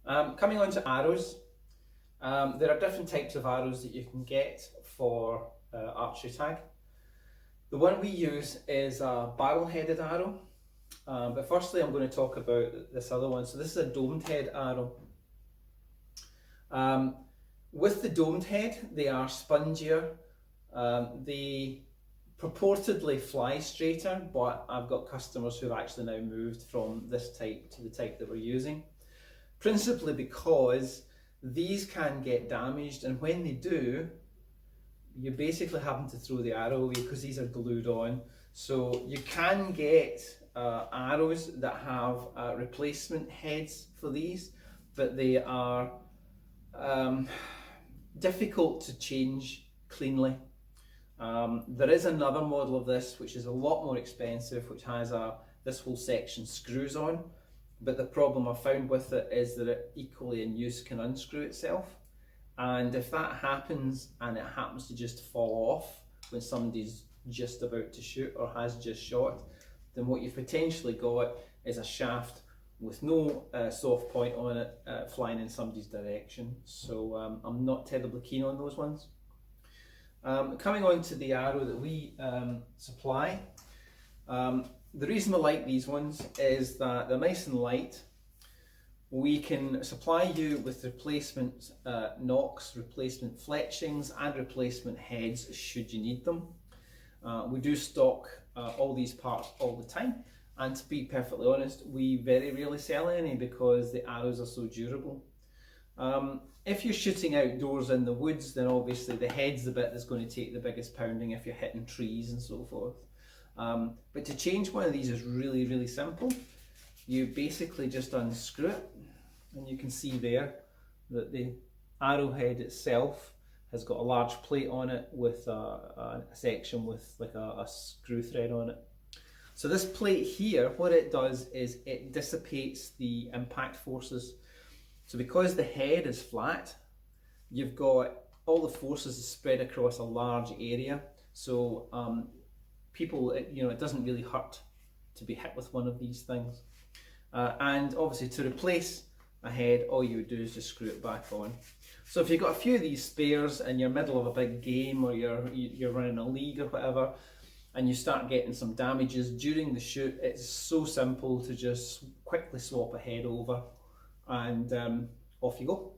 Coming on to arrows, there are different types of arrows that you can get for archery tag. The one we use is a barrel-headed arrow, but firstly I'm going to talk about this other one. So this is a domed head arrow. With the domed head, they are spongier. They purportedly fly straighter, but I've got customers who've actually now moved from this type to the type that we're using. Principally because these can get damaged, and when they do, you're basically having to throw the arrow away because these are glued on. So you can get arrows that have replacement heads for these, but they are difficult to change cleanly. There is another model of this which is a lot more expensive, which has this whole section screws on, but the problem I found with it is that it equally in use can unscrew itself, and if that happens and it happens to just fall off when somebody's just about to shoot or has just shot, then what you've potentially got is a shaft with no soft point on it flying in somebody's direction. So I'm not terribly keen on those ones. Coming on to the arrow that we supply, the reason we like these ones is that they're nice and light. We can supply you with replacement nocks, replacement fletchings and replacement heads should you need them. We do stock all these parts all the time, and to be perfectly honest, we very rarely sell any because the arrows are so durable. If you're shooting outdoors in the woods, then obviously the head's the bit that's going to take the biggest pounding if you're hitting trees and so forth. But to change one of these is really, really simple. You basically just unscrew it, and you can see there that the arrowhead itself has got a large plate on it with a section with like a screw thread on it. So this plate here, what it does is it dissipates the impact forces. So because the head is flat, you've got all the forces spread across a large area. So people, it doesn't really hurt to be hit with one of these things. And obviously to replace a head, all you would do is just screw it back on. So if you've got a few of these spares in your middle of a big game, or you're running a league or whatever, and you start getting some damages during the shoot, it's so simple to just quickly swap a head over and off you go.